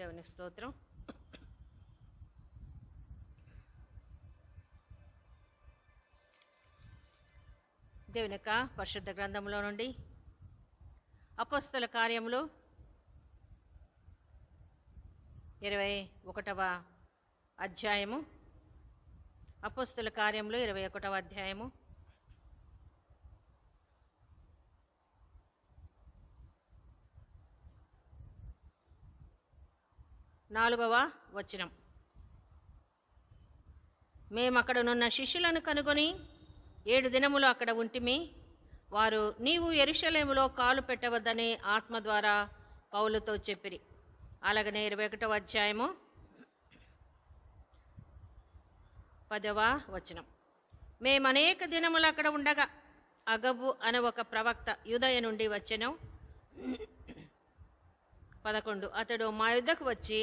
దేవునికి స్తోత్రం. దేవుని యొక్క పరిశుద్ధ గ్రంథంలో నుండి అపోస్తల కార్యములు 21వ అధ్యాయము. అపోస్తల కార్యములు 21వ అధ్యాయము 4వ వచనం. మేమక్కడనున్న శిష్యులను కనుగొని 7 దినములు అక్కడ ఉంటిమి. వారు నీవు యెరూషలేములో కాలు పెట్టవద్దని ఆత్మ ద్వారా పౌలుతో చెప్పిరి. అలాగనే 21వ అధ్యాయము 10వ వచనం. మేమనేక దినములు అక్కడ ఉండగా అగబు అనే ఒక ప్రవక్త యూదయ నుండి వచ్చెను. 11. అతడు మా యుద్ధకు వచ్చి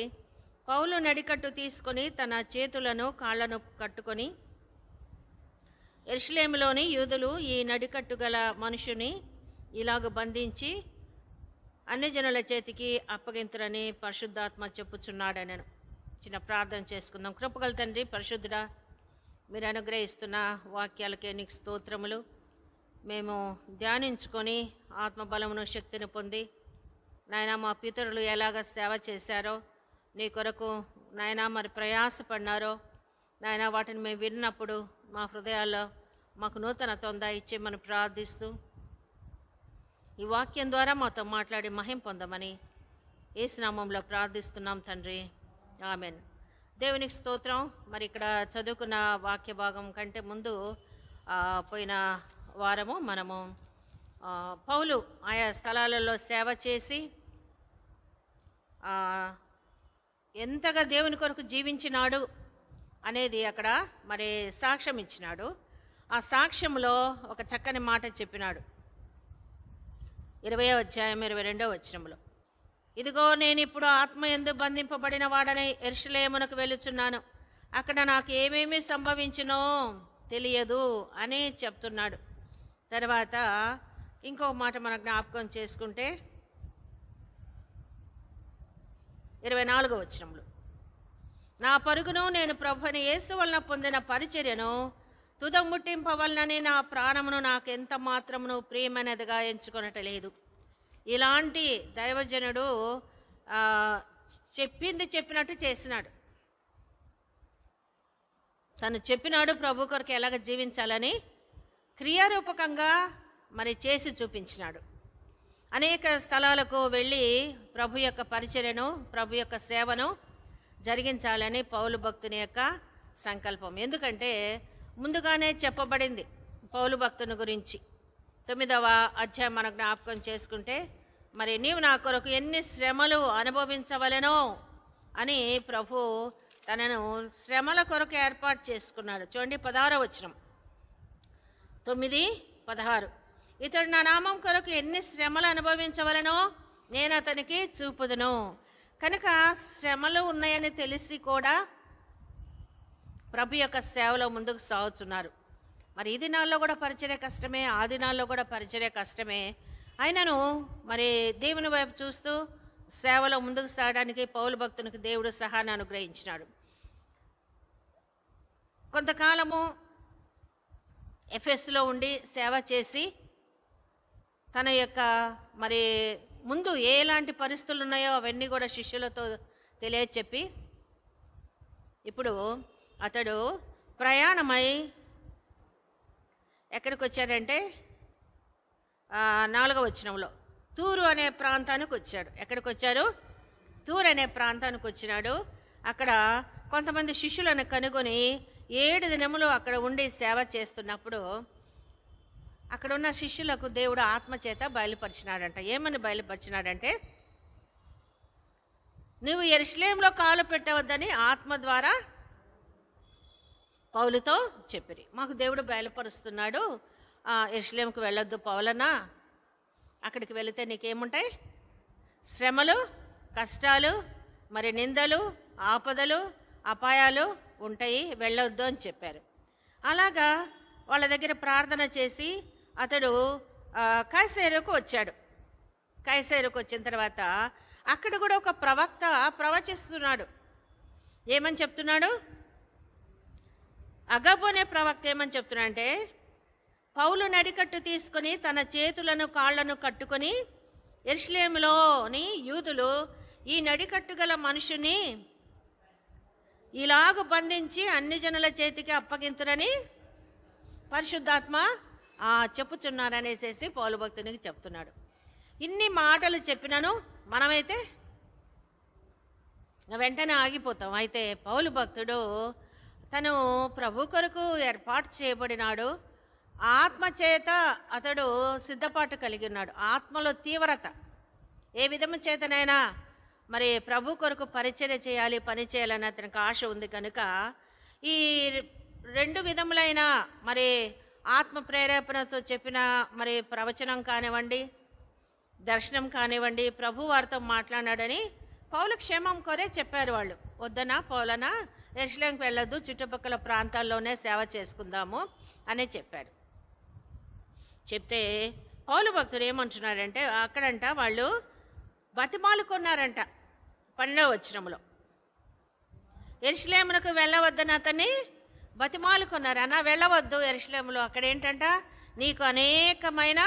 పౌలు నడికట్టు తీసుకొని తన చేతులను కాళ్లను కట్టుకొని, యెరూషలేములోని యూదులు ఈ నడికట్టు గల మనుషుని ఇలాగ బంధించి అన్యజనుల చేతికి అప్పగింతురని పరిశుద్ధాత్మ చెప్పుచున్నాడనను. చిన్న ప్రార్థన చేసుకుందాం. కృపగల తండ్రి, పరిశుద్ధుడా, మీరు అనుగ్రహిస్తున్న వాక్యాలకే నీకు స్తోత్రములు. మేము ధ్యానించుకొని ఆత్మబలమును శక్తిని పొంది నాయనా మా పితరులు ఎలాగ సేవ చేశారో, నీ కొరకు నాయనా మరి ప్రయాసపడినారో నాయనా, వాటిని మేము విన్నప్పుడు మా హృదయాల్లో మాకు నూతనత్వం ఇచ్చి మనం ప్రార్థిస్తూ ఈ వాక్యం ద్వారా మాతో మాట్లాడి మహిమ పొందమని యేసు నామములో ప్రార్థిస్తున్నాం తండ్రి, ఆమెన్. దేవునికి స్తోత్రం. మరి ఇక్కడ చదువుకున్న వాక్య భాగం కంటే ముందు పోయిన వారము మనము పౌలు ఆయా స్థలాలలో సేవ చేసి ఎంతగా దేవుని కొరకు జీవించినాడు అనేది అక్కడ మరి సాక్ష్యం ఇచ్చినాడు. ఆ సాక్ష్యంలో ఒక చక్కని మాట చెప్పినాడు. 20వ అధ్యాయం 22వ వచనంలో, ఇదిగో నేను ఇప్పుడు ఆత్మ యందు బంధింపబడిన వాడని యెరూషలేమునకు వెళ్ళుచున్నాను, అక్కడ నాకు ఏమేమి సంభవించునో తెలియదు అని చెప్తున్నాడు. తర్వాత ఇంకో మాట మన జ్ఞాపకం చేసుకుంటే 24వ వచనంలో, నా పరుగును నేను ప్రభుని యేసు వలన పొందిన పరిచర్యను తుదముట్టింపవలనని నా ప్రాణమును నాకు ఎంత మాత్రమును ప్రియమైనదిగా ఎంచుకొనటలేదు. ఇలాంటి దైవజనుడు చెప్పింది చెప్పినట్టు చేసినాడు. తను చెప్పినాడు ప్రభు కొరకు ఎలాగ జీవించాలని క్రియారూపకంగా మరి చేసి చూపించినాడు. అనేక స్థలాలకు వెళ్ళి ప్రభు యొక్క పరిచర్యను, ప్రభు యొక్క సేవను జరిగించాలని పౌలు భక్తుని యొక్క సంకల్పం. ఎందుకంటే ముందుగానే చెప్పబడింది పౌలు భక్తుని గురించి. 9వ అధ్యాయం మనం జ్ఞాపకం చేసుకుంటే, మరి నీవు నా కొరకు ఎన్ని శ్రమలు అనుభవించవలెనో అని ప్రభు తనను శ్రమల కొరకు ఏర్పాటు చేసుకున్నాడు. చూడండి 16వ వచనం, 9:16. ఇతడు నా నామం కొరకు ఎన్ని శ్రమలు అనుభవించవలెనో నేను అతనికి చూపుదును. కనుక శ్రమలు ఉన్నాయని తెలిసి కూడా ప్రభు యొక్క సేవలో ముందుకు సాగుతున్నారు. మరి ఈ దినాల్లో కూడా పరిచర్య కష్టమే, ఆ దినాల్లో కూడా పరిచర్య కష్టమే. అయినను మరి దేవుని వైపు చూస్తూ సేవలో ముందుకు సాగడానికి పౌలు భక్తునికి దేవుడు సహాయాన్ని అనుగ్రహించినాడు. కొంతకాలము ఎఫెస్లో ఉండి సేవ చేసి తన యొక్క మరి ముందు ఎలాంటి పరిస్థితులు ఉన్నాయో అవన్నీ కూడా శిష్యులతో తెలియచెప్పి ఇప్పుడు అతడు ప్రయాణమై ఎక్కడికి వచ్చాడంటే 4వ వచనంలో తూరు అనే ప్రాంతానికి వచ్చాడు. ఎక్కడికి వచ్చారు? తూరు అనే ప్రాంతానికి వచ్చినాడు. అక్కడ కొంతమంది శిష్యులను కనుగొని 7 దినములు అక్కడ ఉండి సేవ చేస్తున్నప్పుడు అక్కడ ఉన్న శిష్యులకు దేవుడు ఆత్మచేత బయలుపరిచినాడంట. ఏమని బయలుపరిచినాడంటే, నువ్వు యెరూషలేములో కాలు పెట్టవద్దని ఆత్మ ద్వారా పౌలుతో చెప్పిరి. మాకు దేవుడు బయలుపరుస్తున్నాడు, యెరూషలేముకు వెళ్ళొద్దు పౌలన్నా, అక్కడికి వెళితే నీకేముంటాయి? శ్రమలు, కష్టాలు, మరి నిందలు, ఆపదలు, అపాయాలు ఉంటాయి, వెళ్ళొద్దు అని చెప్పారు. అలాగా వాళ్ళ దగ్గర ప్రార్థన చేసి అతడు కైసరుకు వచ్చాడు. కైసరుకు వచ్చిన తర్వాత అక్కడ కూడా ఒక ప్రవక్త ప్రవచిస్తున్నాడు. ఏమని చెప్తున్నాడు? అగబు అనే ప్రవక్త ఏమని చెప్తున్నాడంటే, పౌలు నడికట్టు తీసుకొని తన చేతులను కాళ్లను కట్టుకొని యెరూషలేములోని యూదులు ఈ నడికట్టు గల మనుషుని ఇలాగ బంధించి అన్ని జనుల చేతికి అప్పగింతురని పరిశుద్ధాత్మ చెప్పుచున్నారనేసేసి పౌలు భక్తునికి చెప్తున్నాడు. ఇన్ని మాటలు చెప్పినను మనమైతే వెంటనే ఆగిపోతాం. అయితే పౌలు భక్తుడు తను ప్రభు కొరకు ఏర్పాటు చేయబడినాడు. ఆత్మ చేత అతడు సిద్ధపాటు కలిగి ఉన్నాడు. ఆత్మలో తీవ్రత ఏ విధము చేతనైనా మరి ప్రభు కొరకు పరిచర్య చేయాలి, పని చేయాలని అతనికి ఆశ ఉంది కనుక ఈ రెండు విధములైన మరి ఆత్మ ప్రేరేపణతో చెప్పిన మరి ప్రవచనం కానివ్వండి, దర్శనం కానివ్వండి, ప్రభు వారితో మాట్లాడాడని పౌలు క్షేమం కోరే చెప్పారు. వాళ్ళు వద్దనా పౌలనా యెరూషలేముకి వెళ్ళొద్దు, చుట్టుపక్కల ప్రాంతాల్లోనే సేవ చేసుకుందాము అని చెప్పాడు. చెప్తే పౌలు భక్తుడు ఏమంటున్నాడంటే, అక్కడంట వాళ్ళు బతిమాలు కొన్నారంట. 12వ వచనంలో యెరూషలేమునకు వెళ్ళవద్దని అతన్ని బతిమాలు కొన్నారు. అన్నా వెళ్ళవద్దు యెరూషలేములో, అక్కడ ఏంటంట నీకు అనేకమైన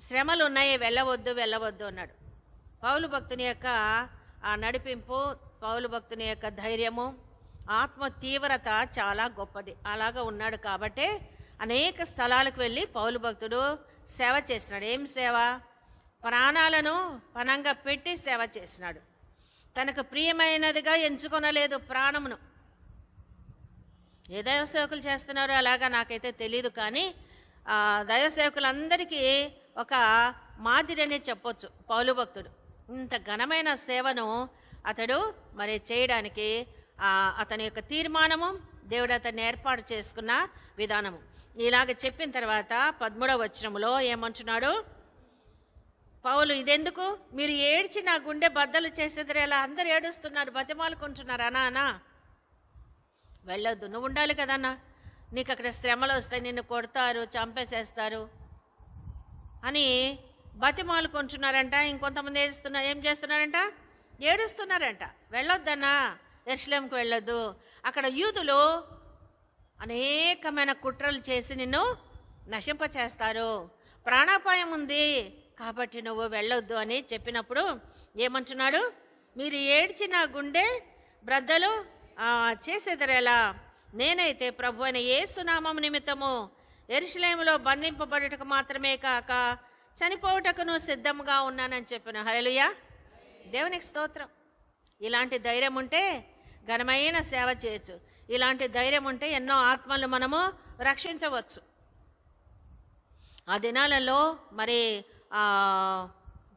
శ్రమలు ఉన్నాయి, వెళ్ళవద్దు వెళ్ళవద్దు అన్నాడు. పౌలు భక్తుని యొక్క ఆ నడిపింపు, పౌలు భక్తుని యొక్క ధైర్యము, ఆత్మ తీవ్రత చాలా గొప్పది. అలాగా ఉన్నాడు కాబట్టి అనేక స్థలాలకు వెళ్ళి పౌలు భక్తుడు సేవ చేసినాడు. ఏం సేవ? ప్రాణాలను పణంగా పెట్టి సేవ చేసినాడు. తనకు ప్రియమైనదిగా ఎంచుకొనలేదు ప్రాణమును. ఏ దైవ సేవకులు చేస్తున్నారో అలాగా నాకైతే తెలియదు, కానీ దైవ సేవకులందరికీ ఒక మాదిరి అనే చెప్పొచ్చు. పౌలు భక్తుడు ఇంత ఘనమైన సేవను అతడు మరి చేయడానికి అతని యొక్క తీర్మానము, దేవుడు అతన్ని ఏర్పాటు చేసుకున్న విధానము. ఇలాగ చెప్పిన తర్వాత 13వ వచనములో ఏమంటున్నాడు పౌలు, ఇదెందుకు మీరు ఏడ్చి నా గుండె బద్దలు చేసేదిరే, అలా అందరు ఏడుస్తున్నారు, బతిమాలుకుంటున్నారు. అనా వెళ్ళొద్దు, నువ్వు ఉండాలి కదన్నా, నీకు అక్కడ శ్రమలు వస్తాయి, నిన్ను కొడతారు, చంపేసేస్తారు అని బతిమాలుకుంటున్నారంట. ఇంకొంతమంది ఏం చేస్తున్నారంట? ఏడుస్తున్నారంట. వెళ్ళొద్దన్నా, యెరూషలేముకు వెళ్ళొద్దు, అక్కడ యూదులు అనేకమైన కుట్రలు చేసి నిన్ను నశింపచేస్తారు, ప్రాణాపాయం ఉంది కాబట్టి నువ్వు వెళ్ళొద్దు అని చెప్పినప్పుడు ఏమంటున్నాడు? మీరు ఏడ్చి నా గుండె బ్రద్దలు చేసేదరేలా, నేనైతే ప్రభు అయిన యేసు నామము నిమిత్తము యెరూషలేములో బంధింపబడుటకు మాత్రమే కాక చనిపోవుటకును సిద్ధంగా ఉన్నానని చెప్పిన. హల్లెలూయా, దేవునికి స్తోత్రం. ఇలాంటి ధైర్యం ఉంటే ఘనమైన సేవ చేయొచ్చు. ఇలాంటి ధైర్యం ఉంటే ఎన్నో ఆత్మలు మనము రక్షించవచ్చు. ఆ దినాలలో మరి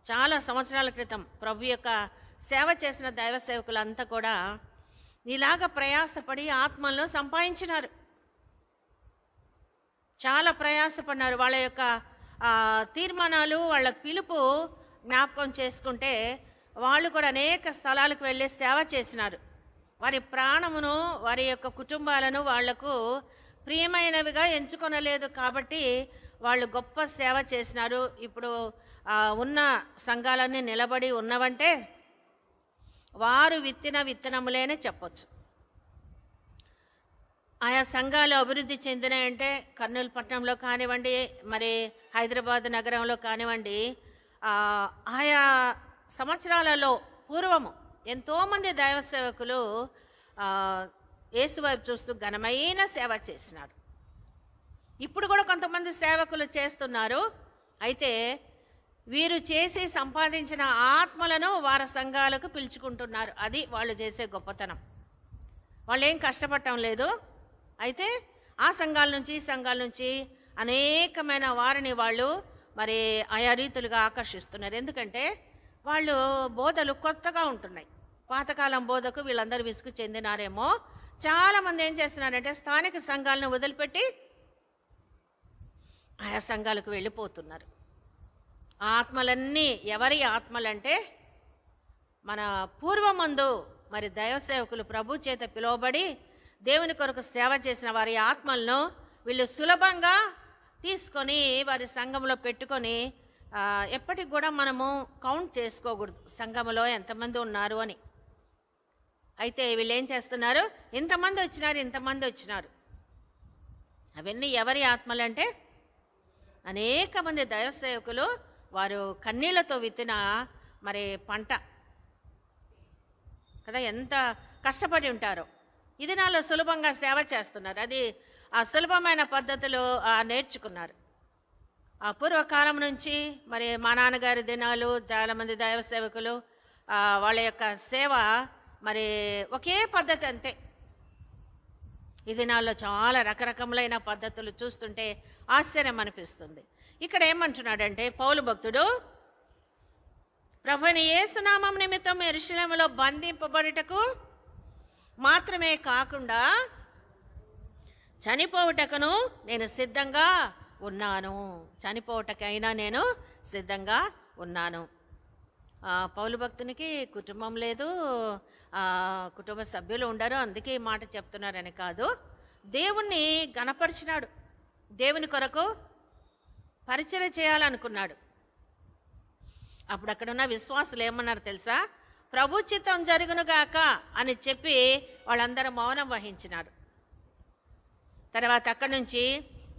చాలా సంవత్సరాల క్రితం ప్రభు యొక్క సేవ చేసిన దైవ సేవకులంతా కూడా ఇలాగ ప్రయాసపడి ఆత్మలను సంపాదించినారు. చాలా ప్రయాసపడినారు. వాళ్ళ యొక్క తీర్మానాలు, వాళ్ళ పిలుపు జ్ఞాపకం చేసుకుంటే వాళ్ళు కూడా అనేక స్థలాలకు వెళ్ళి సేవ చేసినారు. వారి ప్రాణమును, వారి యొక్క కుటుంబాలను వాళ్లకు ప్రియమైనవిగా ఎంచుకొనలేదు కాబట్టి వాళ్ళు గొప్ప సేవ చేసినారు. ఇప్పుడు ఉన్న సంఘాలన్నీ నిలబడి ఉన్నవంటే వారు విత్తిన విత్తనములేనే చెప్పొచ్చు. ఆయా సంఘాలు అభివృద్ధి చెందినాయంటే కర్నూలు పట్టణంలో కానివ్వండి, మరి హైదరాబాద్ నగరంలో కానివ్వండి, ఆయా సంవత్సరాలలో పూర్వము ఎంతోమంది దైవ సేవకులు యేసు వైపు చూస్తూ ఘనమైన సేవ చేసినారు. ఇప్పుడు కూడా కొంతమంది సేవకులు చేస్తున్నారు. అయితే వీరు చేసి సంపాదించిన ఆత్మలను వారి సంఘాలకు పిలుచుకుంటున్నారు. అది వాళ్ళు చేసే గొప్పతనం. వాళ్ళు ఏం కష్టపడటం లేదు. అయితే ఆ సంఘాల నుంచి ఈ సంఘాల నుంచి అనేకమైన వారిని వాళ్ళు మరి ఆయా రీతులుగా ఆకర్షిస్తున్నారు. ఎందుకంటే వాళ్ళు బోధలు కొత్తగా ఉంటున్నాయి. పాతకాలం బోధకు వీళ్ళందరూ విసుగు చెందినారేమో. చాలామంది ఏం చేస్తున్నారంటే స్థానిక సంఘాలను వదిలిపెట్టి ఆయా సంఘాలకు వెళ్ళిపోతున్నారు. ఆత్మలన్నీ ఎవరి ఆత్మలంటే మన పూర్వమందు మరి దైవ సేవకులు ప్రభు చేత పిలువబడి దేవుని కొరకు సేవ చేసిన వారి ఆత్మలను వీళ్ళు సులభంగా తీసుకొని వారి సంఘంలో పెట్టుకొని ఎప్పటికి కూడా మనము కౌంట్ చేసుకోకూడదు సంఘములో ఎంతమంది ఉన్నారు అని. అయితే వీళ్ళు ఏం చేస్తున్నారు, ఇంతమంది వచ్చినారు. అవన్నీ ఎవరి ఆత్మలు అంటే అనేక మంది దైవ సేవకులు వారు కన్నీళ్లతో విత్తిన మరి పంట కదా, ఎంత కష్టపడి ఉంటారో. ఇది నాలో సులభంగా సేవ చేస్తున్నారు. అది ఆ సులభమైన పద్ధతులు నేర్చుకున్నారు. ఆ పూర్వకాలం నుంచి మరి మా నాన్నగారి దినాలు చాలామంది దైవ సేవకులు వాళ్ళ యొక్క సేవ మరి ఒకే పద్ధతి అంతే. ఈ దినాల్లో చాలా రకరకములైన పద్ధతులు చూస్తుంటే ఆశ్చర్యం అనిపిస్తుంది. ఇక్కడ ఏమంటున్నాడంటే పౌలు భక్తుడు, ప్రభువైన యేసు నామం నిమిత్తం యెరూషలేములో బంధింపబడుటకు మాత్రమే కాకుండా చనిపోవుటకును నేను సిద్ధంగా ఉన్నాను. చనిపోవటకైనా నేను సిద్ధంగా ఉన్నాను. పౌలు భక్తునికి కుటుంబం లేదు, కుటుంబ సభ్యులు ఉండరు, అందుకే ఈ మాట చెప్తున్నారని కాదు. దేవుణ్ణి గణపరిచినాడు, దేవుని కొరకు పరిచయం చేయాలనుకున్నాడు. అప్పుడు అక్కడున్న విశ్వాసులు ఏమన్నారు తెలుసా, ప్రభు చిత్తం జరుగునుగాక అని చెప్పి వాళ్ళందరూ మౌనం వహించినారు. తర్వాత అక్కడి నుంచి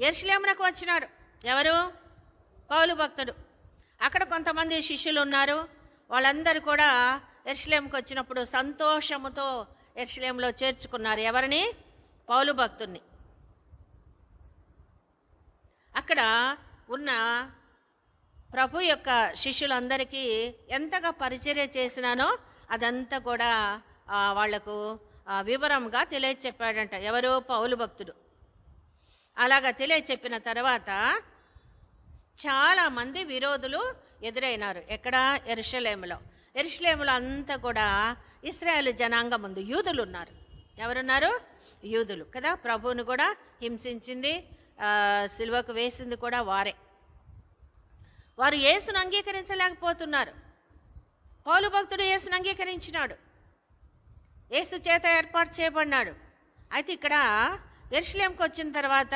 యెరూషలేమునకు వచ్చినాడు. ఎవరు? పౌలు భక్తుడు. అక్కడ కొంతమంది శిష్యులు ఉన్నారు. వాళ్ళందరూ కూడా యెరూషలేముకు వచ్చినప్పుడు సంతోషముతో యెరూషలేములో చేర్చుకున్నారు. ఎవరిని? పౌలు భక్తుడిని. అక్కడ ఉన్న ప్రభు యొక్క శిష్యులందరికీ ఎంతగా పరిచర్య చేసినానో అదంతా కూడా వాళ్లకు వివరంగా తెలియచెప్పాడంట. ఎవరు? పౌలు భక్తుడు. అలాగా తెలియచెప్పిన తర్వాత చాలామంది విరోధులు ఎదురైనారు. ఎక్కడ? యెరూషలేములో అంతా కూడా ఇశ్రాయేలు జనాంగం ఉంది, యూదులు ఉన్నారు. ఎవరున్నారు? యూదులు కదా. ప్రభువుని కూడా హింసించింది, సిలువకు వేసింది కూడా వారే. వారు యేసును అంగీకరించలేకపోతున్నారు. పౌలు భక్తుడు యేసును అంగీకరించినాడు, యేసు చేత ఏర్పాటు చేయబడినాడు. అయితే ఇక్కడ యెరూషలేముకు వచ్చిన తర్వాత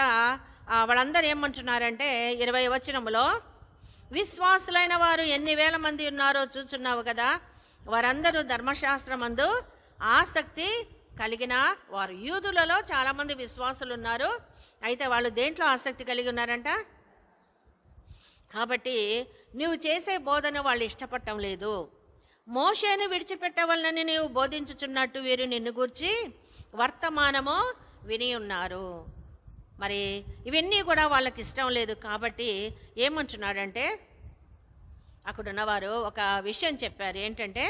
వాళ్ళందరూ ఏమంటున్నారంటే 20వ వచనములో, విశ్వాసులైన వారు ఎన్ని వేల మంది ఉన్నారో చూచున్నావు కదా, వారందరూ ధర్మశాస్త్రమందు ఆసక్తి కలిగిన వారు. యూదులలో చాలామంది విశ్వాసులు ఉన్నారు. అయితే వాళ్ళు దేంట్లో ఆసక్తి కలిగి ఉన్నారంట? కాబట్టి నువ్వు చేసే బోధన వాళ్ళు ఇష్టపడటం లేదు. మోషేను విడిచిపెట్టవలనని నీవు బోధించుచున్నట్టు వీరు నిన్ను గూర్చి వర్తమానము విని ఉన్నారు. మరి ఇవన్నీ కూడా వాళ్ళకి ఇష్టం లేదు. కాబట్టి ఏమంటున్నాడంటే అక్కడున్నవారు ఒక విషయం చెప్పారు. ఏంటంటే,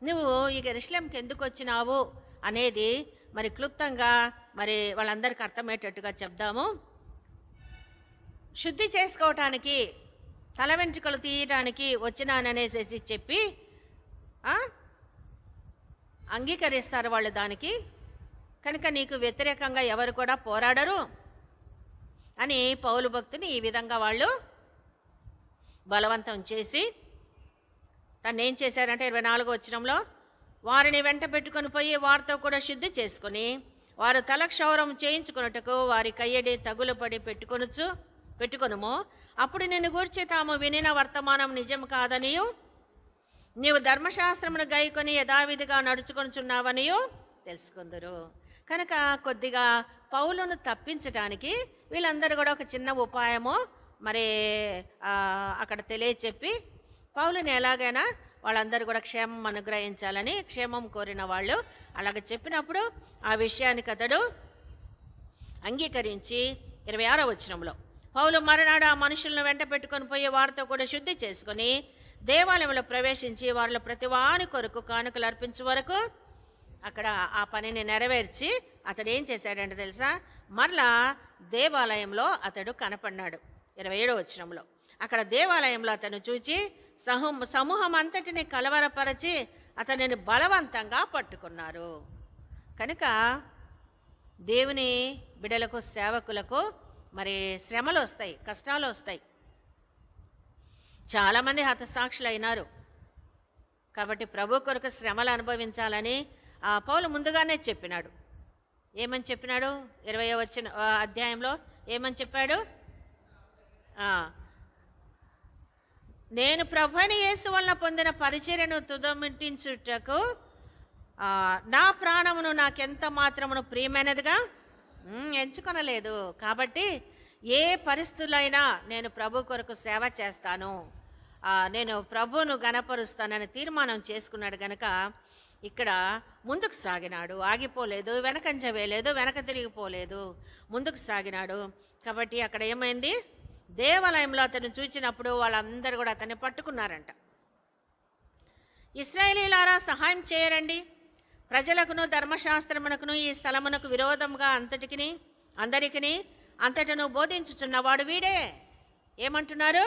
నువ్వు ఈ యెరూషలేముకి ఎందుకు వచ్చినావు అనేది మరి క్లుప్తంగా మరి వాళ్ళందరికీ అర్థమయ్యేటట్టుగా చెప్దాము. శుద్ధి చేసుకోవటానికి, తల వెంట్రుకలు తీయటానికి వచ్చినాననేసి చెప్పి అంగీకరిస్తారు వాళ్ళు దానికి. కనుక నీకు వ్యతిరేకంగా ఎవరు కూడా పోరాడరు అని పౌలు భక్తుని ఈ విధంగా వాళ్ళు బలవంతం చేసి తను ఏం చేశారంటే 24వ వచనంలో, వారిని వెంట పెట్టుకొని పోయి వారితో కూడా శుద్ధి చేసుకొని వారు తల క్షౌరం చేయించుకున్నట్టుకు వారి కయ్యడి తగులుపడి పెట్టుకొనుము. అప్పుడు నిన్ను గూర్చి తాము వినిన వర్తమానం నిజం కాదనియు నీవు ధర్మశాస్త్రమును గైకొని యథావిధిగా నడుచుకొనుచున్నావనియు తెలుసుకుందరు. కనుక కొద్దిగా పౌలును తప్పించడానికి వీళ్ళందరూ కూడా ఒక చిన్న ఉపాయము మరి అక్కడ తెలియచెప్పి పౌలుని ఎలాగైనా వాళ్ళందరూ కూడా క్షేమం అనుగ్రహించాలని క్షేమం కోరిన వాళ్ళు అలాగ చెప్పినప్పుడు ఆ విషయానికి అతడు అంగీకరించి 26వ వచనంలో, పౌలు మరునాడు ఆ మనుషులను వెంట పెట్టుకొని పోయి వారితో కూడా శుద్ధి చేసుకొని దేవాలయంలో ప్రవేశించి వారిలో ప్రతివాని కొరకు కానుకలు అర్పించే వరకు అక్కడ ఆ పనిని నెరవేర్చి అతడు ఏం చేశాడంటే తెలుసా, మరలా దేవాలయంలో అతడు కనపడినాడు. 27వ వచనంలో అక్కడ దేవాలయంలో అతను చూచి సమూహం అంతటిని కలవరపరచి అతనిని బలవంతంగా పట్టుకున్నారు. కనుక దేవుని బిడ్డలకు, సేవకులకు మరి శ్రమలు వస్తాయి, కష్టాలు వస్తాయి. చాలామంది హతసాక్షులు అయినారు. కాబట్టి ప్రభు కొరకు శ్రమలు అనుభవించాలని పౌలు ముందుగానే చెప్పినాడు. ఏమని చెప్పినాడు? 20వ అధ్యాయంలో ఏమని చెప్పాడు? నేను ప్రభువైన యేసు వలన పొందిన పరిచర్యను తుదముట్టించుటకు నా ప్రాణమును నాకెంత మాత్రమును ప్రియమైనదిగా ఎంచుకొనలేదు. కాబట్టి ఏ పరిస్థితులైనా నేను ప్రభు కొరకు సేవ చేస్తాను, నేను ప్రభువును గణపరుస్తానని తీర్మానం చేసుకున్నాడు గనక ఇక్కడ ముందుకు సాగినాడు. ఆగిపోలేదు, వెనకంజ వేయలేదు, వెనక తిరిగిపోలేదు, ముందుకు సాగినాడు. కాబట్టి అక్కడ ఏమైంది, దేవాలయంలో అతను చూచినప్పుడు వాళ్ళందరూ కూడా అతన్ని పట్టుకున్నారంట. ఇశ్రాయేలీయులారా సహాయం చేయరండి, ప్రజలకును ధర్మశాస్త్రమునకును ఈ స్థలమునకు విరోధముగా అందరికిని అంతటను బోధించుచున్నవాడు వీడే. ఏమంటున్నారు?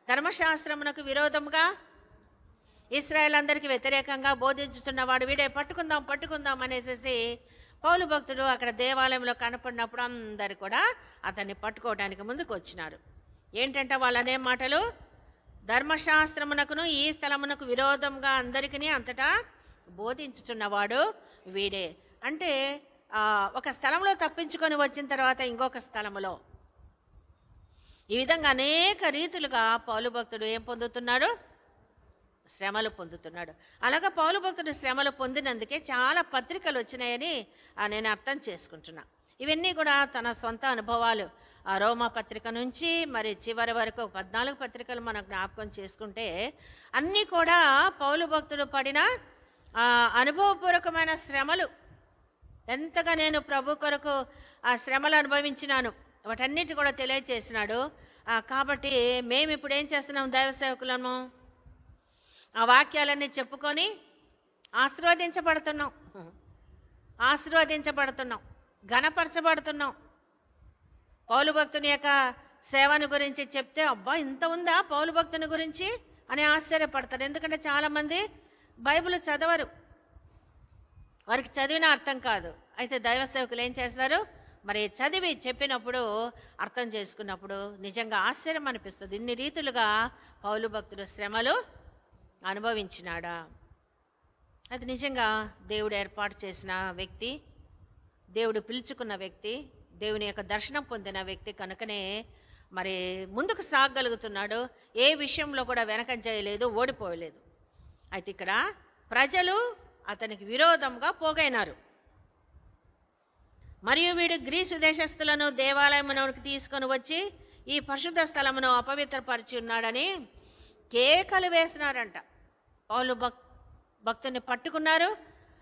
ధర్మశాస్త్రమునకు విరోధముగా ఇశ్రాయేల్ అందరికీ వ్యతిరేకంగా బోధించుతున్నవాడు వీడే, పట్టుకుందాం అనేసి పౌలు భక్తుడు అక్కడ దేవాలయంలో కనపడినప్పుడు అందరు కూడా అతన్ని పట్టుకోవడానికి ముందుకు వచ్చినారు. ఏంటంటే వాళ్ళనే మాటలు, ధర్మశాస్త్రమునకును ఈ స్థలమునకు విరోధంగా అందరికీ అంతటా బోధించుచున్నవాడు వీడే. అంటే ఒక స్థలంలో తప్పించుకొని వచ్చిన తర్వాత ఇంకొక స్థలములో ఈ విధంగా అనేక రీతులుగా పౌలు భక్తుడు ఏం పొందుతున్నాడు? శ్రమలు పొందుతున్నాడు. అలాగా పౌలు భక్తుడు శ్రమలు పొందినందుకే చాలా పత్రికలు వచ్చినాయని నేను అర్థం చేసుకుంటున్నా. ఇవన్నీ కూడా తన సొంత అనుభవాలు. రోమా పత్రిక నుంచి మరి చివరి వరకు 14 పత్రికలు మనం జ్ఞాపకం చేసుకుంటే అన్నీ కూడా పౌలు భక్తుడు పడిన అనుభవపూర్వకమైన శ్రమలు. ఎంతగా నేను ప్రభు కొరకు ఆ శ్రమలు అనుభవించినాను వాటన్నిటి కూడా తెలియచేసినాడు. కాబట్టి మేము ఇప్పుడు ఏం చేస్తున్నాం? దైవ సేవకులను ఆ వాక్యాలన్నీ చెప్పుకొని ఆశీర్వదించబడుతున్నాం, ఘనపరచబడుతున్నాం. పౌలు భక్తుని యొక్క సేవను గురించి చెప్తే అబ్బా ఇంత ఉందా పౌలు భక్తుని గురించి అని ఆశ్చర్యపడతారు. ఎందుకంటే చాలామంది బైబిల్ చదవరు, వారికి చదివిన అర్థం కాదు. అయితే దైవ సేవకులు ఏం చేస్తారు? మరి చదివి చెప్పినప్పుడు అర్థం చేసుకున్నప్పుడు నిజంగా ఆశ్చర్యం అనిపిస్తుంది. ఇన్ని రీతులుగా పౌలు భక్తుడు శ్రమలు అనుభవించినాడా? అది నిజంగా దేవుడు ఏర్పాటు చేసిన వ్యక్తి, దేవుడు పిలుచుకున్న వ్యక్తి, దేవుని యొక్క దర్శనం పొందిన వ్యక్తి కనుకనే మరి ముందుకు సాగగలుగుతున్నాడు. ఏ విషయంలో కూడా వెనకంజ చేయలేదు, ఓడిపోయలేదు. అయితే ఇక్కడ ప్రజలు అతనికి విరోధంగా పోగైనారు. మరియు వీడు గ్రీసు దేశస్థులను దేవాలయమునకు తీసుకొని వచ్చి ఈ పరిశుద్ధ స్థలమును అపవిత్రపరిచి ఉన్నాడని కేకలు వేసినారంట. పౌలు భక్తుని పట్టుకున్నారు.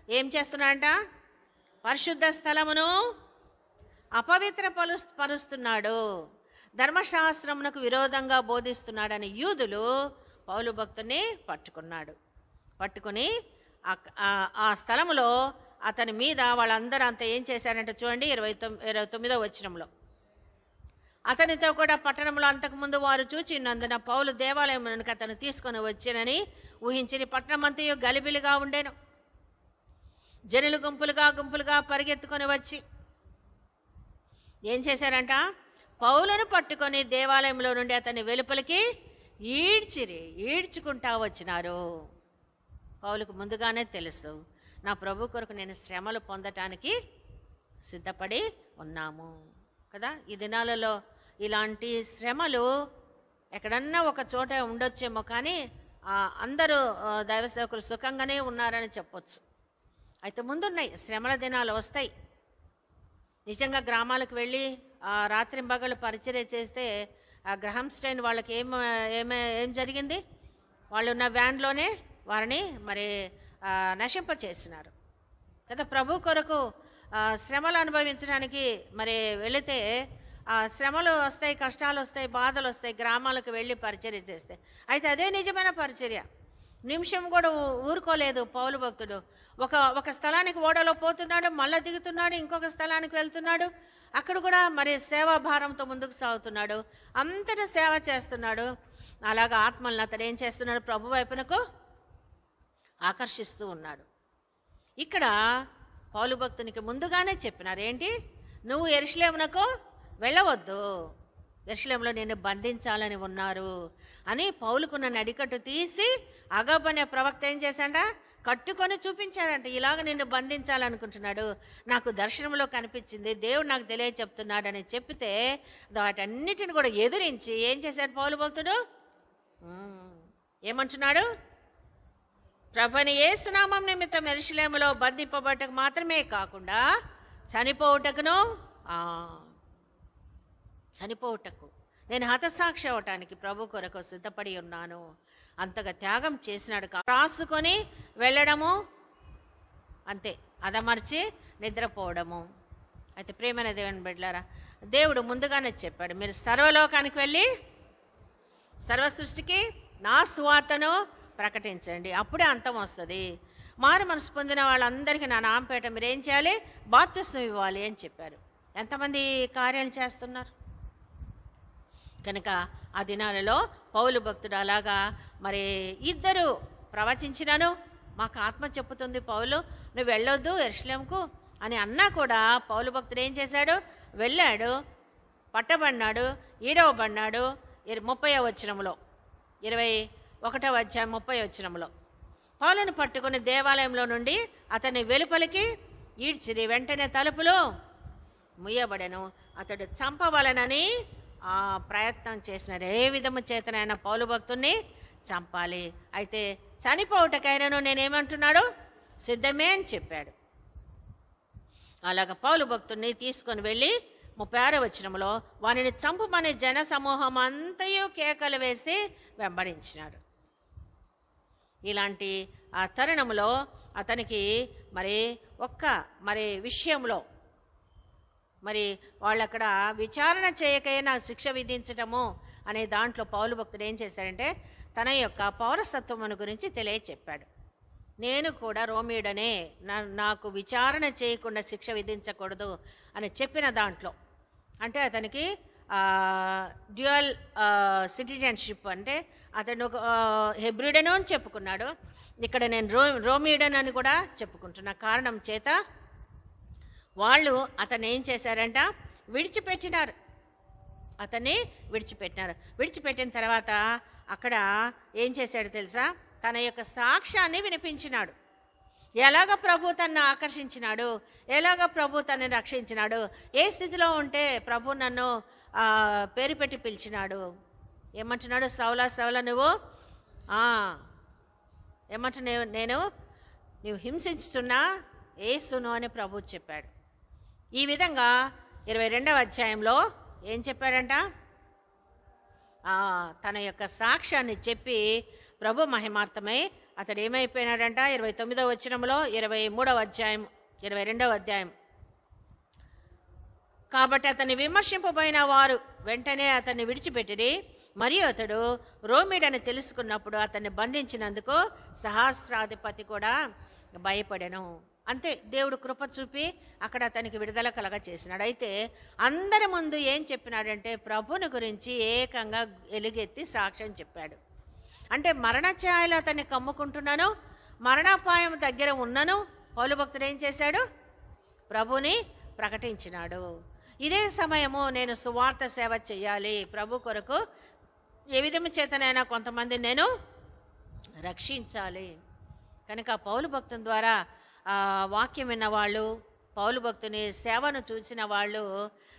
ఏం చేస్తున్నాడంట? పరిశుద్ధ స్థలమును పరుస్తున్నాడు, ధర్మశాస్త్రమునకు విరోధంగా బోధిస్తున్నాడని యూదులు పౌలు భక్తుని పట్టుకుని ఆ స్థలములో అతని మీద వాళ్ళందరూ అంతా ఏం చేశారంటే చూడండి 29వ వచనంలో, అతనితో కూడా పట్టణంలో అంతకుముందు వారు చూచినందున పౌలు దేవాలయమునకు అతను తీసుకొని వచ్చానని ఊహించి పట్టణమంతయు గలిబిలిగా ఉండేను. జనులు గుంపులుగా పరిగెత్తుకొని వచ్చి ఏం చేశారంట? పౌలును పట్టుకొని దేవాలయంలో నుండి అతన్ని వెలుపలికి ఈడ్చుకుంటా వచ్చినారు. పౌలుకు ముందుగానే తెలుసు, నా ప్రభు కొరకు నేను శ్రమలు పొందటానికి సిద్ధపడి ఉన్నాము కదా. ఈ దినాలలో ఇలాంటి శ్రమలు ఎక్కడన్నా ఒక చోట ఉండొచ్చేమో, కానీ అందరూ దైవ సేవకులు సుఖంగానే ఉన్నారని చెప్పొచ్చు. అయితే ముందున్నాయి, శ్రమల దినాలు వస్తాయి. నిజంగా గ్రామాలకు వెళ్ళి రాత్రింబగళ్ళు పరిచర్య చేస్తే గ్రహం స్టైన్ వాళ్ళకి ఏం జరిగింది? వాళ్ళు ఉన్న వ్యాన్లోనే వారిని మరి నశింప చేసినారు కదా. ప్రభు కొరకు శ్రమలు అనుభవించడానికి మరి వెళితే శ్రమలు వస్తాయి, కష్టాలు వస్తాయి, బాధలు వస్తాయి గ్రామాలకు వెళ్ళి పరిచర్య చేస్తే. అయితే అదే నిజమైన పరిచర్య. నిమిషం కూడా ఊరుకోలేదు పౌలు భక్తుడు. ఒక స్థలానికి ఓడలో పోతున్నాడు, మళ్ళీ దిగుతున్నాడు, ఇంకొక స్థలానికి వెళ్తున్నాడు. అక్కడ కూడా మరి సేవా భారంతో ముందుకు సాగుతున్నాడు, అంతటా సేవ చేస్తున్నాడు. అలాగా ఆత్మలను అతడు ఏం చేస్తున్నాడు? ప్రభు వైపునకు ఆకర్షిస్తూ ఉన్నాడు. ఇక్కడ పౌలు భక్తునికి ముందుగానే చెప్పినారు ఏంటి? నువ్వు యెరూషలేమునకు వెళ్ళవద్దు, యెరూషలేములో నిన్ను బంధించాలని ఉన్నారు అని పౌలుకున్న నడికట్టు తీసి అగబు అనే ప్రవక్త ఏం చేశాడ? కట్టుకొని చూపించాడంట. ఇలాగ నిన్ను బంధించాలనుకుంటున్నాడు, నాకు దర్శనంలో కనిపించింది, దేవుడు నాకు చెప్తున్నాడు అని చెప్పితే వాటన్నిటిని కూడా ఎదిరించి ఏం చేశాడు పౌలు భక్తుడు? ఏమంటున్నాడు? ప్రభుని యేసు నామం నిమిత్తం యెరూషలేములో బంధింపబడటకు మాత్రమే కాకుండా చనిపోవుటకు నేను హతసాక్షి అవటానికి ప్రభు కొరకు సిద్ధపడి ఉన్నాను. అంతగా త్యాగం చేసినాడు. రాసుకొని వెళ్ళడము అంతే, అదమర్చి నిద్రపోవడము. అయితే ప్రేమైన దేవుని బిడ్డలారా, దేవుడు ముందుగానే చెప్పాడు, మీరు సర్వలోకానికి వెళ్ళి సర్వ సృష్టికి నా సువార్తను ప్రకటించండి, అప్పుడే అంతం వస్తుంది. మారు మనసు పొందిన వాళ్ళందరికీ నా నామపేట మీరు ఏం చేయాలి? బాప్తిస్మం ఇవ్వాలి అని చెప్పారు. ఎంతమంది కార్యాలు చేస్తున్నారు? కనుక ఆ దినాలలో పౌలు భక్తుడు అలాగా మరి ఇద్దరు ప్రవచించినాను, మాకు ఆత్మ చెప్పుతుంది పౌలు నువ్వు వెళ్ళొద్దు యెరూషలేముకు అని అన్నా కూడా పౌలు భక్తుడు ఏం చేశాడు? వెళ్ళాడు, పట్టబడినాడు, ఈడవబడినాడు. 30వ వచనంలో 21వ అధ్యాయం 30వ వచనంలో పౌలును పట్టుకుని దేవాలయంలో నుండి అతని వెలుపలికి ఈడ్చిరి. వెంటనే తలుపులు ముయ్యబడెను. అతడు చంపవలనని ప్రయత్నం చేసినారు. ఏ విధము చేతనైనా పౌలు భక్తుణ్ణి చంపాలి. అయితే చనిపోవుటకైనాను నేనేమంటున్నాడు? సిద్ధమే అని చెప్పాడు. అలాగ పౌలు భక్తుణ్ణి తీసుకొని వెళ్ళి 36వ వచనంలో వానిని చంపుమని జన సమూహం అంతయు కేకలు వేసి వెంబడించినాడు. ఇలాంటి ఆ తరుణంలో అతనికి మరి విషయంలో మరి వాళ్ళు అక్కడ విచారణ చేయకయే నాకు శిక్ష విధించటము అనే దాంట్లో పౌలు భక్తుడు ఏం చేశాడంటే తన యొక్క పౌరసత్వమును గురించి తెలియచెప్పాడు. నేను కూడా రోమీయుడనే, నాకు విచారణ చేయకుండా శిక్ష విధించకూడదు అని చెప్పిన దాంట్లో అంటే అతనికి డ్యూయల్ సిటిజన్షిప్, అంటే అతను హెబ్రిడను అని చెప్పుకున్నాడు. ఇక్కడ నేను రోమీయుడన్ అని కూడా చెప్పుకుంటున్నా. కారణం చేత వాళ్ళు అతన్ని ఏం చేశారంట? విడిచిపెట్టినారు. అతన్ని విడిచిపెట్టిన తర్వాత అక్కడ ఏం చేశాడు తెలుసా? తన యొక్క సాక్ష్యాన్ని వినిపించినాడు. ఎలాగ ప్రభు తనను ఆకర్షించినాడు, ఎలాగ ప్రభు తనని రక్షించినాడు, ఏ స్థితిలో ఉంటే ప్రభు నన్ను పేరు పెట్టి పిలిచినాడు. ఏమంటున్నాడు? సౌలా సౌలా నువ్వు ఏమంటున్నావు? నువ్వు హింసించుతున్నా యేసును అని ప్రభు చెప్పాడు. ఈ విధంగా 22వ అధ్యాయంలో ఏం చెప్పాడంట? తన యొక్క సాక్ష్యాన్ని చెప్పి ప్రభు మహిమార్థమై అతడు ఏమైపోయినాడంట? 29వ వచనంలో 23వ అధ్యాయం 22వ అధ్యాయం కాబట్టి అతన్ని విమర్శింపబోయిన వారు వెంటనే అతన్ని విడిచిపెట్టిరి. మరియు అతడు రోమీడని తెలుసుకున్నప్పుడు అతన్ని బంధించినందుకు సహస్రాధిపతి కూడా భయపడెను. అంతే, దేవుడు కృప చూపి అక్కడ అతనికి విడుదల కలగ చేసినాడు. అయితే అందరి ముందు ఏం చెప్పినాడంటే ప్రభుని గురించి ఏకంగా ఎలుగెత్తి సాక్ష్యం చెప్పాడు. అంటే మరణ ఛాయలు అతన్ని కమ్ముకుంటున్నాను, మరణాపాయం దగ్గర ఉన్నను పౌలు భక్తుడు ఏం చేశాడు? ప్రభుని ప్రకటించినాడు. ఇదే సమయము నేను సువార్త సేవ చేయాలి, ప్రభు కొరకు ఏ విధము చేతనైనా కొంతమంది నేను రక్షించాలి. కనుక పౌలు భక్తుని ద్వారా వాక్యం విన్నవాళ్ళు, పౌలు భక్తుని సేవను చూసిన వాళ్ళు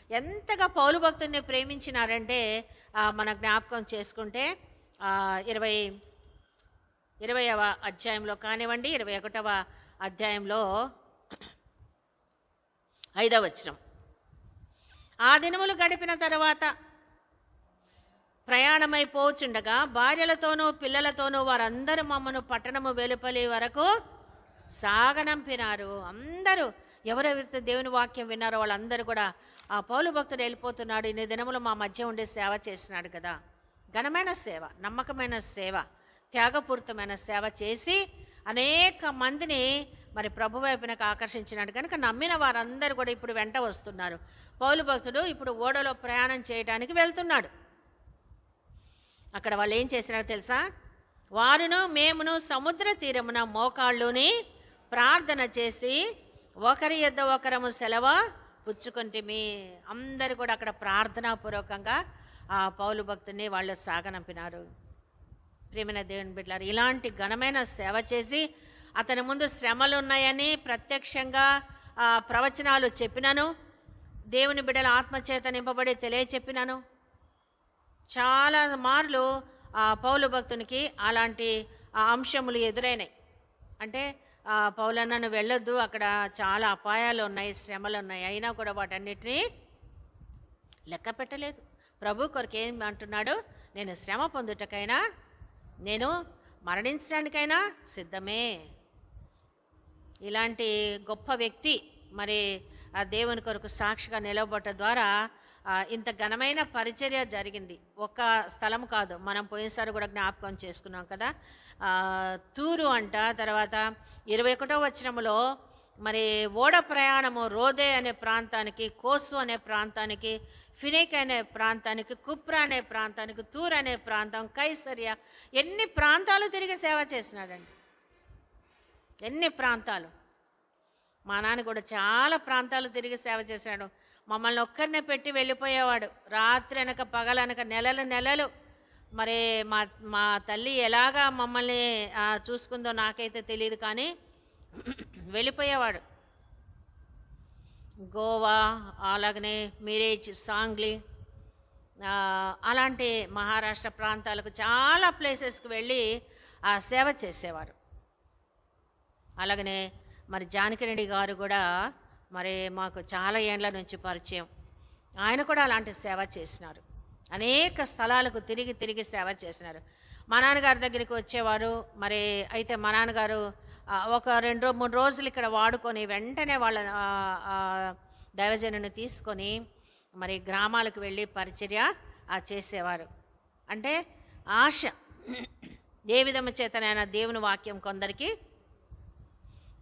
ఎంతగా పౌలు భక్తుని ప్రేమించినారంటే మన జ్ఞాపకం చేసుకుంటే 20వ అధ్యాయంలో కానివ్వండి, 21వ అధ్యాయంలో 5వ వచనం, ఆ దినములు గడిపిన తర్వాత ప్రయాణమైపోచుండగా భార్యలతోనూ పిల్లలతోనూ వారందరూ మమ్మను పట్టణము వెలుపలి వరకు సాగనంపినారు. అందరూ ఎవరెవరైతే దేవుని వాక్యం విన్నారో వాళ్ళందరూ కూడా ఆ పౌలు భక్తుడు వెళ్ళిపోతున్నాడు, ఇన్ని దినములు మా మధ్య ఉండి సేవ చేసినాడు కదా. ఘనమైన సేవ, నమ్మకమైన సేవ, త్యాగపూరితమైన సేవ చేసి అనేక మందిని మరి ప్రభు వైపునకు ఆకర్షించినాడు. కనుక నమ్మిన వారందరూ కూడా ఇప్పుడు వెంట వస్తున్నారు. పౌలు భక్తుడు ఇప్పుడు ఓడలో ప్రయాణం చేయడానికి వెళ్తున్నాడు. అక్కడ వాళ్ళు ఏం చేసినారో తెలుసా? వారును మేమును సముద్ర తీరమున మోకాళ్ళుని ప్రార్థన చేసి ఒకరి యొద్ద ఒకరము సెలవు పుచ్చుకుంటేమి. అందరు కూడా అక్కడ ప్రార్థనాపూర్వకంగా ఆ పౌలు భక్తుని వాళ్ళు సాగనంపినారు. ప్రియమైన దేవుని బిడ్డలారా, ఇలాంటి ఘనమైన సేవ చేసి అతని ముందు శ్రమలు ఉన్నాయని ప్రత్యక్షంగా ప్రవచనాలు చెప్పినాను, దేవుని బిడ్డల ఆత్మచేత నింపబడి తెలియచెప్పినాను. చాలా మార్లు పౌలు భక్తునికి అలాంటి అంశములు ఎదురైనాయి. అంటే పౌలన్న నువ్వు వెళ్ళొద్దు, అక్కడ చాలా అపాయాలు ఉన్నాయి, శ్రమలు ఉన్నాయి. అయినా కూడా వాటన్నిటినీ లెక్క పెట్టలేదు. ప్రభు కొరకు ఏం అంటున్నాడు? నేను శ్రమ పొందుటకైనా, నేను మరణించడానికైనా సిద్ధమే. ఇలాంటి గొప్ప వ్యక్తి మరి ఆ దేవుని కొరకు సాక్షిగా నిలవబట్ట ద్వారా ఇంత ఘనమైన పరిచర్య జరిగింది. ఒక స్థలం కాదు, మనం పోయినసారి కూడా జ్ఞాపకం చేసుకున్నాం కదా. తూరు అంట, తర్వాత 21వ వచనములో మరి ఓడ ప్రయాణము రోదే అనే ప్రాంతానికి, కోసు అనే ప్రాంతానికి, ఫినిక్ అనే ప్రాంతానికి, కుప్రా అనే ప్రాంతానికి, తూర్ అనే ప్రాంతం, కైసరియా, ఎన్ని ప్రాంతాలు తిరిగి సేవ చేసినాడండి. ఎన్ని ప్రాంతాలు. మా నాన్న కూడా చాలా ప్రాంతాలు తిరిగి సేవ చేశాడు. మమ్మల్ని ఒక్కరినే పెట్టి వెళ్ళిపోయేవాడు. రాత్రి అనక పగలనక నెలలు మరి మా తల్లి ఎలాగా మమ్మల్ని చూసుకుందో నాకైతే తెలియదు, కానీ వెళ్ళిపోయేవాడు. గోవా, అలాగనే మిరేజ్, సాంగ్లీ, అలాంటి మహారాష్ట్ర ప్రాంతాలకు చాలా ప్లేసెస్కి వెళ్ళి సేవ చేసేవారు. అలాగనే మరి జానకిరెడ్డి గారు కూడా మరి మాకు చాలా ఏండ్ల నుంచి పరిచయం. ఆయన కూడా అలాంటి సేవ చేసినారు. అనేక స్థలాలకు తిరిగి సేవ చేసినారు. మా నాన్నగారి దగ్గరికి వచ్చేవారు. మరి అయితే మా నాన్నగారు ఒక 2-3 రోజులు ఇక్కడ వాడుకొని వెంటనే వాళ్ళ దైవజనుని తీసుకొని మరి గ్రామాలకు వెళ్ళి పరిచర్య చేసేవారు. అంటే ఆశ, ఏ విధము చేతనైనా దేవుని వాక్యం కొందరికి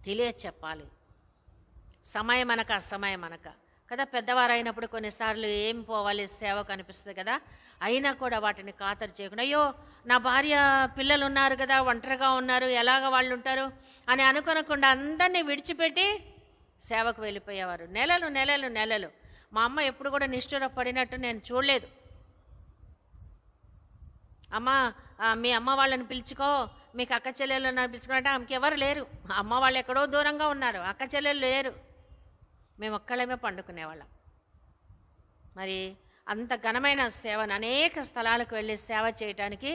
తెలియచెప్పాలి. సమయం అనక అసమయం అనక కదా. పెద్దవారు అయినప్పుడు కొన్నిసార్లు ఏం పోవాలి, సేవకు అనిపిస్తుంది కదా. అయినా కూడా వాటిని ఖాతరు చేయకుండా, అయ్యో నా భార్య పిల్లలు ఉన్నారు కదా, ఒంటరిగా ఉన్నారు, ఎలాగ వాళ్ళు ఉంటారు అని అనుకోనకుండా అందరినీ విడిచిపెట్టి సేవకు వెళ్ళిపోయేవారు. నెలలు. మా అమ్మ ఎప్పుడు కూడా నిష్ఠూర పడినట్టు నేను చూడలేదు. అమ్మ, మీ అమ్మ వాళ్ళని పిలుచుకో, మీకు అక్క చెల్లెళ్ళు పిలుచుకోవాలంటే ఆమెకి ఎవరు లేరు. అమ్మ వాళ్ళు ఎక్కడో దూరంగా ఉన్నారు, అక్క చెల్లెళ్ళు లేరు, మేము ఒక్కళ్ళమే పండుకునేవాళ్ళం. మరి అంత ఘనమైన సేవను, అనేక స్థలాలకు వెళ్ళి సేవ చేయటానికి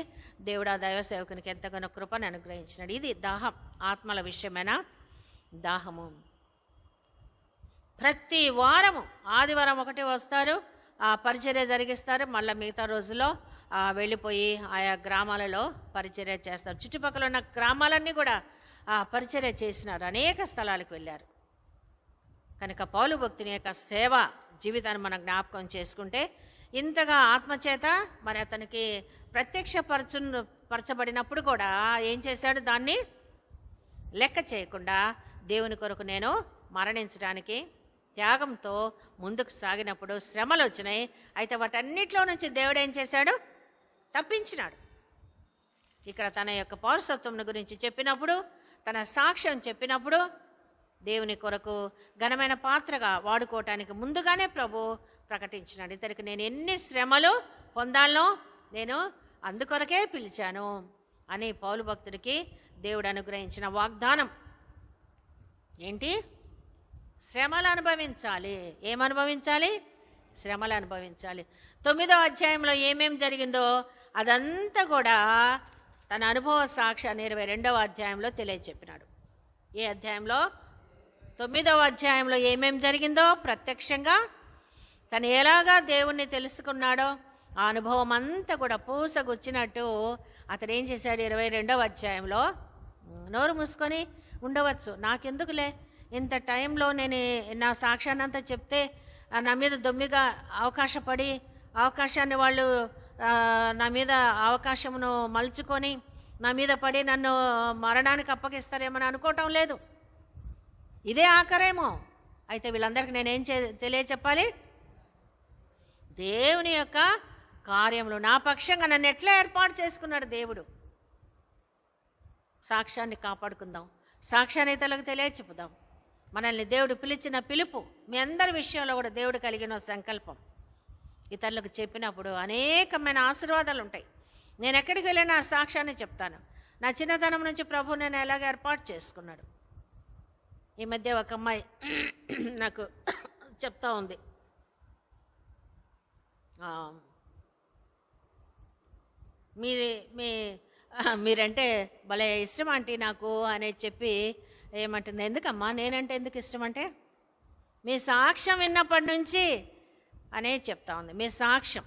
దేవుడు ఆ దైవ సేవకునికి ఎంతగానో కృపను అనుగ్రహించినాడు. ఇది దాహం, ఆత్మల విషయమైన దాహము. ప్రతి వారము ఆదివారం ఒకటి వస్తారు, పరిచర్య జరిగిస్తారు. మళ్ళీ మిగతా రోజుల్లో వెళ్ళిపోయి ఆయా గ్రామాలలో పరిచర్య చేస్తారు. చుట్టుపక్కల ఉన్న గ్రామాలన్నీ కూడా పరిచర్య చేసినారు, అనేక స్థలాలకు వెళ్ళారు. కనుక పౌలు భక్తుని యొక్క సేవ జీవితాన్ని మనం జ్ఞాపకం చేసుకుంటే, ఇంతగా ఆత్మచేత మరి అతనికి పరచబడినప్పుడు కూడా ఏం చేశాడు? దాన్ని లెక్క చేయకుండా దేవుని కొరకు నేను మరణించడానికి త్యాగంతో ముందుకు సాగినప్పుడు శ్రమలు వచ్చినాయి. అయితే వాటన్నిటిలో నుంచి దేవుడు ఏం చేశాడు? తప్పించినాడు. ఇక్కడ తన యొక్క పౌరసత్వం గురించి చెప్పినప్పుడు, తన సాక్ష్యం చెప్పినప్పుడు, దేవుని కొరకు ఘనమైన పాత్రగా వాడుకోవటానికి ముందుగానే ప్రభు ప్రకటించినాడు. ఇతనికి నేను ఎన్ని శ్రమలు పొందాలనో నేను అందుకొరకే పిలిచాను అని పౌలు భక్తుడికి దేవుడు అనుగ్రహించిన వాగ్దానం ఏంటి? శ్రమలు అనుభవించాలి. ఏమనుభవించాలి? శ్రమలు అనుభవించాలి. 9వ అధ్యాయంలో ఏమేం జరిగిందో అదంతా కూడా తన అనుభవ సాక్ష్యాన్ని 22వ అధ్యాయంలో తెలియచెప్పినాడు. ఏ అధ్యాయంలో? 9వ అధ్యాయంలో ఏమేం జరిగిందో ప్రత్యక్షంగా తను ఎలాగా దేవుణ్ణి తెలుసుకున్నాడో ఆ అనుభవం అంతా కూడా పూసగుచ్చినట్టు అతడు ఏం చేశాడు? 22వ అధ్యాయంలో నోరు మూసుకొని ఉండవచ్చు, నాకెందుకులే ఇంత టైంలో నేను నా సాక్ష్యాన్ని అంతా చెప్తే నా మీద దొమ్మిగా అవకాశాన్ని వాళ్ళు నా మీద అవకాశమును మలుచుకొని నా మీద పడి నన్ను మరణానికి అప్పగిస్తారేమని అనుకోవటం లేదు. ఇదే ఆఖరేమో. అయితే వీళ్ళందరికీ నేనేం తెలియచెప్పాలి? దేవుని యొక్క కార్యములు నా పక్షంగా నన్ను ఎట్లా ఏర్పాటు చేసుకున్నాడు దేవుడు. సాక్ష్యాన్ని కాపాడుకుందాం, సాక్ష్యాన్ని ఇతరులకు తెలియచెప్పుదాం. మనల్ని దేవుడు పిలిచిన పిలుపు, మీ అందరి విషయంలో కూడా దేవుడు కలిగిన సంకల్పం ఇతరులకు చెప్పినప్పుడు అనేకమైన ఆశీర్వాదాలు ఉంటాయి. నేను ఎక్కడికి వెళ్ళినా సాక్ష్యాన్ని చెప్తాను. నా చిన్నతనం నుంచి ప్రభు నేను ఎలాగ ఏర్పాటు చేసుకున్నాడు. ఈ మధ్య ఒక అమ్మాయి నాకు చెప్తా ఉంది, మీ మీ మీరంటే భలే ఇష్టం ఆంటీ నాకు అనేది చెప్పి ఏమంటుంది, ఎందుకమ్మా నేనంటే ఎందుకు ఇష్టం అంటే, మీ సాక్ష్యం విన్నప్పటి నుంచి అనేది చెప్తా ఉంది. మీ సాక్ష్యం,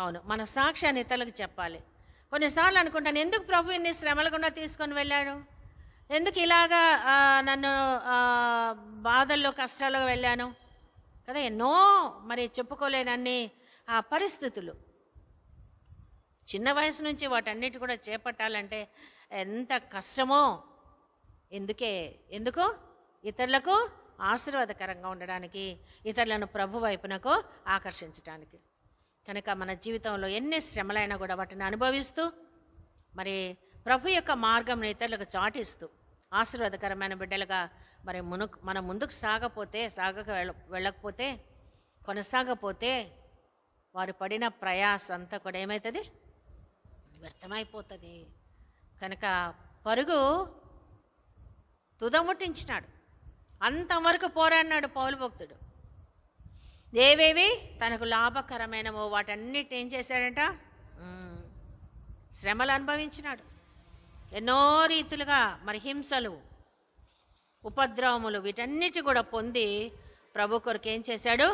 అవును, మన సాక్ష్యాన్ని ఇతరులకు చెప్పాలి. కొన్నిసార్లు అనుకుంటాను, ఎందుకు ప్రభు ఇన్ని శ్రమలు గుండా తీసుకొని వెళ్ళాడు, ఎందుకు ఇలాగా నన్ను బాధల్లో కష్టాల్లో వెళ్ళాను కదా. ఎన్నో మరి చెప్పుకోలేనన్ని ఆ పరిస్థితులు, చిన్న వయసు నుంచి వాటన్నిటి కూడా చేపట్టాలంటే ఎంత కష్టమో. ఎందుకు ఇతరులకు ఆశీర్వాదకరంగా ఉండడానికి, ఇతరులను ప్రభు వైపునకు ఆకర్షించడానికి. కనుక మన జీవితంలో ఎన్ని శ్రమలైనా కూడా వాటిని అనుభవిస్తూ మరి ప్రభు యొక్క మార్గం ఇతరులకు చాటిస్తూ ఆశీర్వాదకరమైన బిడ్డలుగా మరి మనం ముందుకు వెళ్ళకపోతే కొనసాగపోతే వారు పడిన ప్రయాస అంతా కూడా ఏమవుతుంది, వ్యర్థమైపోతుంది. కనుక పరుగు తుదముట్టించినాడు, అంతవరకు పోరాడినాడు పౌలు భక్తుడు. ఏవేవి తనకు లాభకరమైనవో వాటన్నిటి ఏం చేశాడంట, శ్రమలు అనుభవించినాడు. ఎన్నో రీతులుగా మరి హింసలు, ఉపద్రవములు వీటన్నిటి కూడా పొంది ప్రభు కొరకు ఏం చేశాడు,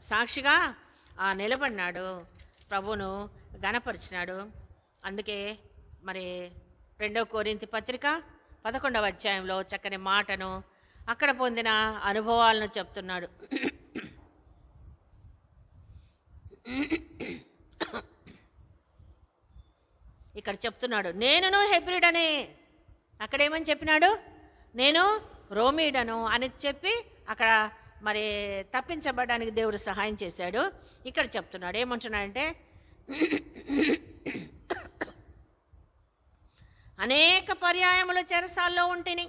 సాక్షిగా నిలబడినాడు, ప్రభువును గణపరిచినాడు. అందుకే మరి 2 కొరింథీ పత్రిక 11వ అధ్యాయంలో చక్కని మాటను, అక్కడ పొందిన అనుభవాలను చెప్తున్నాడు. ఇక్కడ చెప్తున్నాడు, నేనును హెబ్రిడనే, అక్కడేమని చెప్పినాడు, నేను రోమీడను అని చెప్పి అక్కడ మరి తప్పించబడడానికి దేవుడు సహాయం చేశాడు. ఇక్కడ చెప్తున్నాడు, ఏమంటున్నాడంటే, అనేక పర్యాయములు చెరసాల్లో ఉంటిని,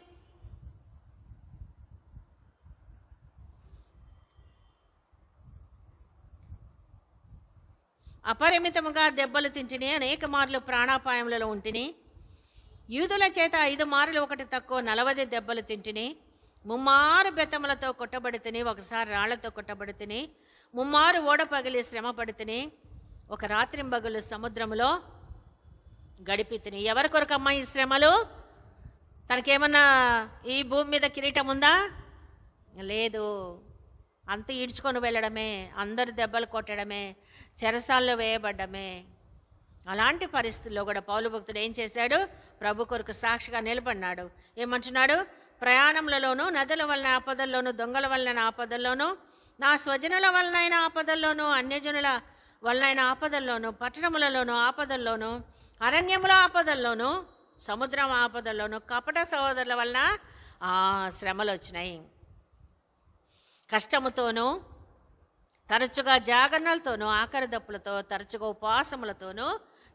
అపరిమితముగా దెబ్బలు తింటిని, అనేక మార్లు ప్రాణాపాయములలో ఉంటిని, యూదుల చేత 5 మార్లు ఒకటి తక్కువ 40 దెబ్బలు తింటిని, 3 మారు బెత్తములతో కొట్టబడితిని, ఒకసారి రాళ్లతో కొట్టబడితిని, 3 మారు ఓడ పగిలి శ్రమ పడితిని, ఒక రాత్రింబగలు సముద్రములో గడిపితిని. ఎవరి కొరకమ్మా ఈ శ్రమలు? తనకేమన్నా ఈ భూమి మీద కిరీటం ఉందా? లేదు. అంత ఈడ్చుకొని వెళ్ళడమే, అందరు దెబ్బలు కొట్టడమే, చెరసాల్లో వేయబడ్డమే. అలాంటి పరిస్థితుల్లో కూడా పౌలు భక్తుడు ఏం చేశాడు, ప్రభు కొరకు సాక్షిగా నిలబడినాడు. ఏమంటున్నాడు, ప్రయాణములలోనూ, నదుల వలన ఆపదల్లోనూ, దొంగల వలన ఆపదల్లోనూ, నా స్వజనుల వలనైన ఆపదల్లోనూ, అన్యజనుల వలనైన ఆపదల్లోనూ, పట్టణములలోనూ ఆపదల్లోనూ, అరణ్యముల ఆపదల్లోనూ, సముద్రం ఆపదల్లోనూ, కపట సహోదరుల వలన శ్రమలు వచ్చినాయి. కష్టముతోనూ, తరచుగా జాగరణలతోనూ, ఆఖరి దప్పులతో, తరచుగా ఉపవాసములతోనూ,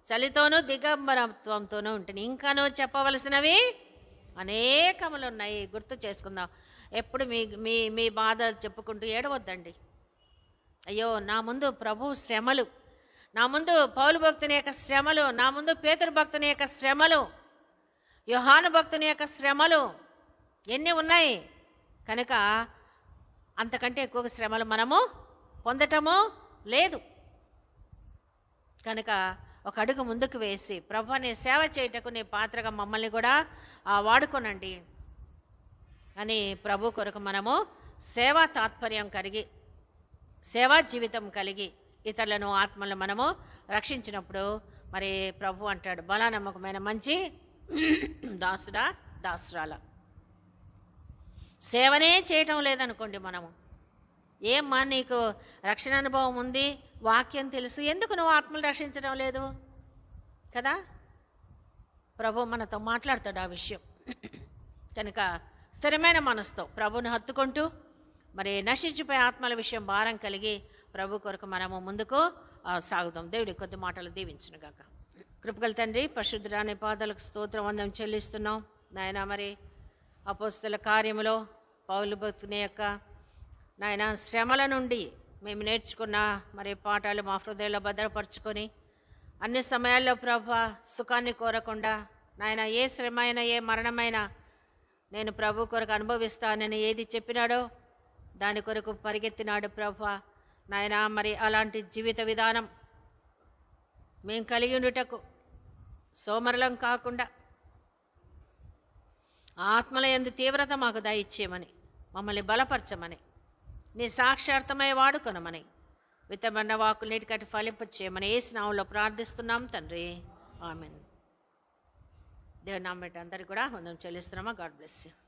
చలితోనూ, దిగంబరత్వంతోనూ ఉంటుంది. ఇంకానూ చెప్పవలసినవి అనేకములు ఉన్నాయి. గుర్తు చేసుకుందాం. ఎప్పుడు మీ మీ మీ బాధ చెప్పుకుంటూ ఏడవద్దండి. అయ్యో, నా ముందు ప్రభు శ్రమలు, నా ముందు పౌలు భక్తుని యొక్క శ్రమలు, నా ముందు పేతురు భక్తుని యొక్క శ్రమలు, యోహాను భక్తుని యొక్క శ్రమలు ఎన్ని ఉన్నాయి. కనుక అంతకంటే ఎక్కువ శ్రమలు మనము పొందటము లేదు. కనుక ఒక అడుగు ముందుకు వేసి, ప్రభు నీ సేవ చేయటకు నీ పాత్రగా మమ్మల్ని కూడా వాడుకోనండి అని ప్రభు కొరకు మనము సేవా తాత్పర్యం కలిగి, సేవా జీవితం కలిగి ఇతరులను, ఆత్మలను మనము రక్షించినప్పుడు మరి ప్రభు అంటాడు, బలా నమ్మకమైన మంచి దాసుడా, దాసురాల. సేవనే చేయటం లేదనుకోండి, మనము ఏమ్మా నీకు రక్షణ అనుభవం ఉంది, వాక్యం తెలుసు, ఎందుకు నువ్వు ఆత్మలు రక్షించడం లేదు కదా? ప్రభు మనతో మాట్లాడతాడు ఆ విషయం. కనుక స్థిరమైన మనసుతో ప్రభుని హత్తుకుంటూ మరి నశించిపోయే ఆత్మల విషయం భారం కలిగి ప్రభు కొరకు మనము ముందుకు సాగుదాం. దేవుడి కొద్ది మాటలు దీవించును గాక. కృపగల తండ్రి, పరిశుద్ధుడా నీ పాదాలకు స్తోత్ర వందనం చెల్లిస్తున్నాం నాయన. మరి అపోస్తల కార్యములో పౌలు భక్తుని యొక్క నాయన శ్రమల నుండి మేము నేర్చుకున్న మరి పాఠాలు మా హృదయంలో భద్రపరుచుకొని అన్ని సమయాల్లో ప్రభు సుఖాన్ని కోరకుండా నాయన ఏ శ్రమ అయినా, ఏ మరణమైనా నేను ప్రభు కొరకు అనుభవిస్తానని ఏది చెప్పినాడో దాని కొరకు పరిగెత్తినాడు ప్రభు నాయన. మరి అలాంటి జీవిత విధానం మేము కలిగి ఉండుటకు సోమరులం కాకుండా ఆత్మల యందు తీవ్రత మాకు దయచేయమని, మమ్మల్ని బలపరచమని, నీ సాక్షార్థమై వాడుకొనమని, విత్తబడిన వాకులు నీటికట్టి ఫలింపచేయమని యేసు నామములో ప్రార్థిస్తున్నాం తండ్రి. ఆమేన్. దేవుని నామమున అందరికీ కూడా వందనం చెల్లిస్తున్నామా. God bless you.